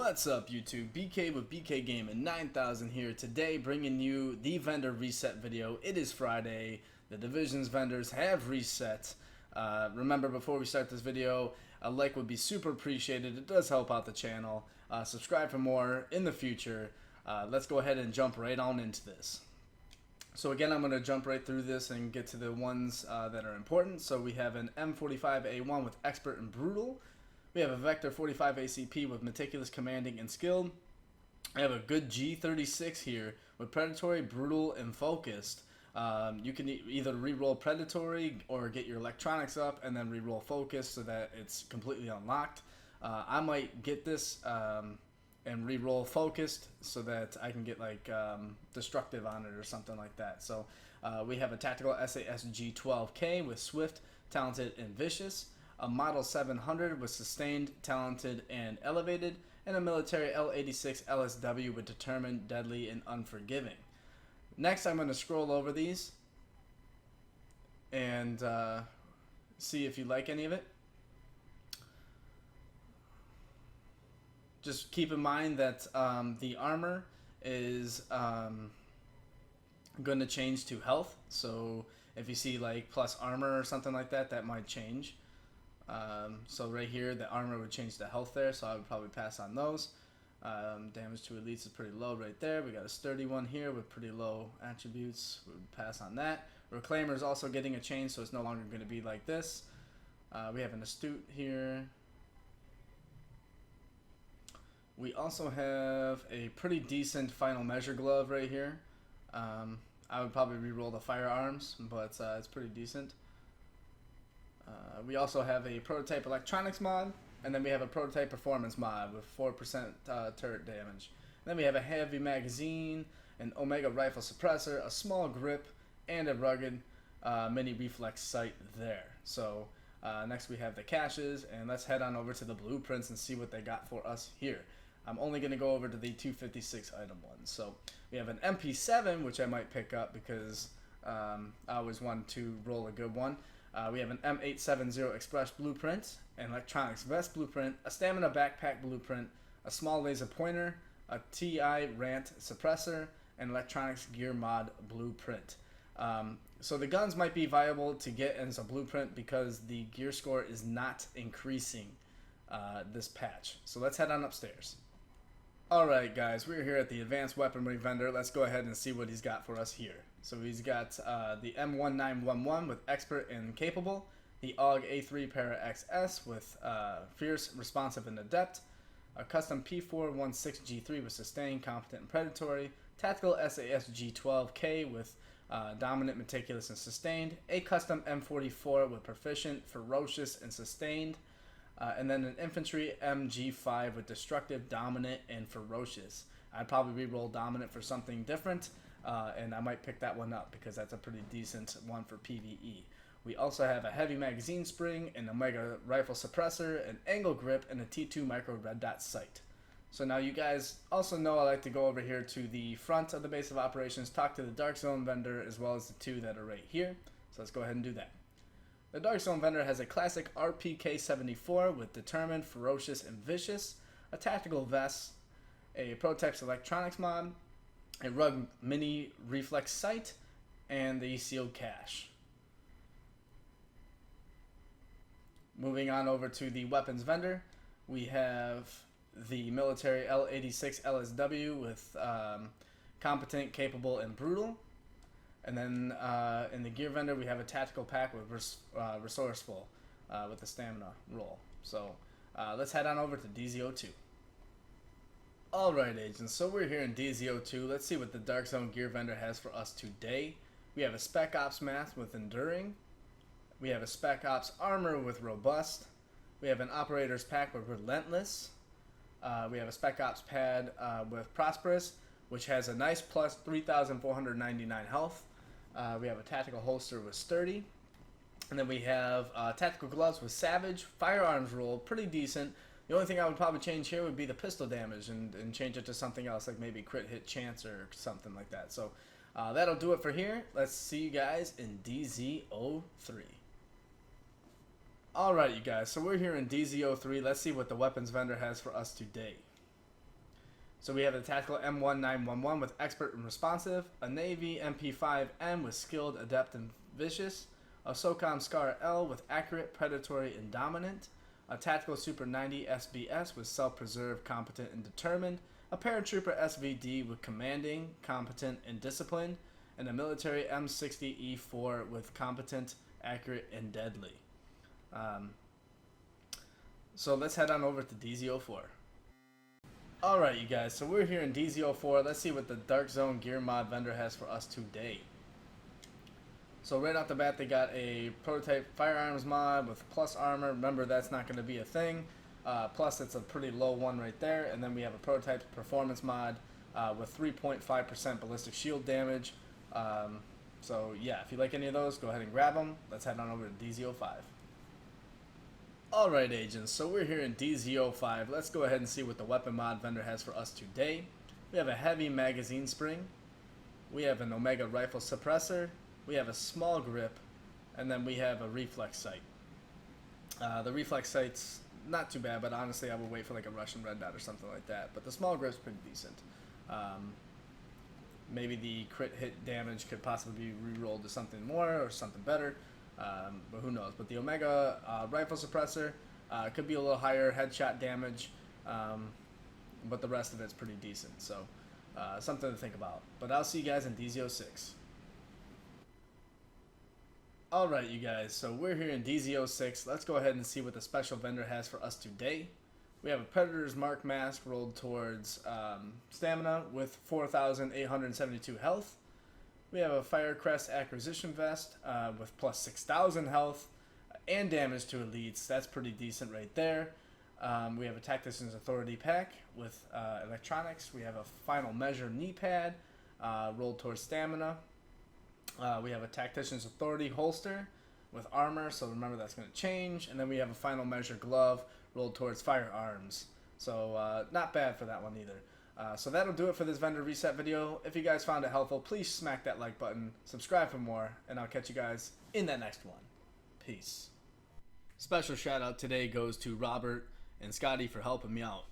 What's up YouTube? BK with BK Gaming 9000 here today, bringing you the vendor reset video. It is Friday. The divisions vendors have reset. Remember, before we start this video, a like would be super appreciated. It does help out the channel. Subscribe for more in the future. Let's go ahead and jump right on into this. So again, I'm going to jump right through this and get to the ones that are important. So we have an M45A1 with Expert and Brutal. We have a Vector 45 ACP with Meticulous, Commanding, and Skilled. I have a good G36 here with Predatory, Brutal, and Focused. You can either reroll Predatory or get your electronics up and then reroll Focused so that it's completely unlocked. I might get this and reroll Focused so that I can get like Destructive on it or something like that. So we have a Tactical SAS G12K with Swift, Talented, and Vicious. A Model 700 with Sustained, Talented, and Elevated, and a Military L86 LSW with Determined, Deadly, and Unforgiving. Next, I'm going to scroll over these and see if you like any of it. Just keep in mind that the armor is going to change to health, so if you see like plus armor or something like that, that might change. So right here, the armor would change to health there, so I would probably pass on those. Damage to elites is pretty low right there. We got a sturdy one here with pretty low attributes. We would pass on that. Reclaimer is also getting a change, so it's no longer going to be like this. We have an astute here. We also have a pretty decent final measure glove right here. I would probably re-roll the firearms, but it's pretty decent. We also have a prototype electronics mod, and then we have a prototype performance mod with 4% turret damage. And then we have a heavy magazine, an Omega rifle suppressor, a small grip, and a rugged mini reflex sight there. So next we have the caches, and let's head on over to the blueprints and see what they got for us here. I'm only going to go over to the 256 item ones. So we have an MP7, which I might pick up because I always wanted to roll a good one. We have an M870 Express blueprint, an electronics vest blueprint, a stamina backpack blueprint, a small laser pointer, a TI rant suppressor, and electronics gear mod blueprint. So the guns might be viable to get as a blueprint because the gear score is not increasing this patch. So let's head on upstairs. Alright guys, we're here at the advanced weaponry vendor. Let's go ahead and see what he's got for us here. So he's got the M1911 with Expert and Capable, the AUG A3 Para XS with Fierce, Responsive, and Adept, a custom P416 G3 with Sustained, Competent, and Predatory, Tactical SAS G12K with Dominant, Meticulous, and Sustained, a custom M44 with Proficient, Ferocious, and Sustained, and then an infantry MG5 with Destructive, Dominant, and Ferocious. I'd probably re-roll Dominant for something different, and I might pick that one up because that's a pretty decent one for PvE. We also have a heavy magazine spring, an Omega rifle suppressor, an angle grip, and a T2 micro red dot sight. So now you guys also know I like to go over here to the front of the base of operations, talk to the Dark Zone vendor as well as the two that are right here. So let's go ahead and do that. The Dark Zone vendor has a classic RPK-74 with Determined, Ferocious, and Vicious, a tactical vest, a Protex electronics mod, a Rug mini reflex sight, and the sealed cache. Moving on over to the weapons vendor, we have the military L86 LSW with Competent, Capable, and Brutal. And then in the gear vendor, we have a tactical pack with Resourceful with the stamina roll. So let's head on over to DZ02. Alright agents, so we're here in DZ02. Let's see what the Dark Zone gear vendor has for us today. We have a Spec Ops mask with Enduring. We have a Spec Ops armor with Robust. We have an Operator's pack with Relentless. We have a Spec Ops pad with Prosperous, which has a nice plus 3,499 health. We have a tactical holster with Sturdy. And then we have tactical gloves with Savage. Firearms roll, pretty decent. The only thing I would probably change here would be the pistol damage and change it to something else, like maybe crit hit chance or something like that. So that'll do it for here. Let's see you guys in DZ03. Alright you guys, so we're here in DZ03. Let's see what the weapons vendor has for us today. So we have the tactical M1911 with expert and responsive, a Navy MP5M with skilled, adept, and vicious, a SOCOM Scar L with accurate, predatory, and dominant, a tactical Super 90 SBS with self-preserve, competent, and determined, a paratrooper SVD with commanding, competent, and disciplined, and a military M60E4 with competent, accurate, and deadly. So let's head on over to DZ04. Alright, you guys, so we're here in DZ04. Let's see what the Dark Zone gear mod vendor has for us today. So right off the bat, they got a prototype firearms mod with plus armor. Remember, that's not going to be a thing. Plus, it's a pretty low one right there. And then we have a prototype performance mod with 3.5% ballistic shield damage. So yeah, if you like any of those, go ahead and grab them. Let's head on over to DZ05. Alright, agents, so we're here in DZ05. Let's go ahead and see what the weapon mod vendor has for us today. We have a heavy magazine spring. We have an Omega rifle suppressor. We have a small grip. And then we have a reflex sight. The reflex sight's not too bad, but honestly I would wait for like a Russian red dot or something like that. But the small grip's pretty decent. Maybe the crit hit damage could possibly be re-rolled to something more or something better. But who knows. But the Omega rifle suppressor could be a little higher headshot damage, but the rest of it's pretty decent. So something to think about. But I'll see you guys in DZ06. Alright, you guys, so we're here in DZ06. Let's go ahead and see what the special vendor has for us today. We have a Predator's Mark mask rolled towards stamina with 4,872 health. We have a Firecrest Acquisition Vest with plus 6,000 health and damage to elites. That's pretty decent right there. We have a Tactician's Authority pack with electronics. We have a Final Measure knee pad rolled towards stamina. We have a Tactician's Authority holster with armor, so remember that's going to change. And then we have a Final Measure glove rolled towards firearms. So not bad for that one either. So that'll do it for this vendor reset video. If you guys found it helpful, please smack that like button, subscribe for more, and I'll catch you guys in that next one. Peace. Special shout out today goes to Robert and Scotty for helping me out.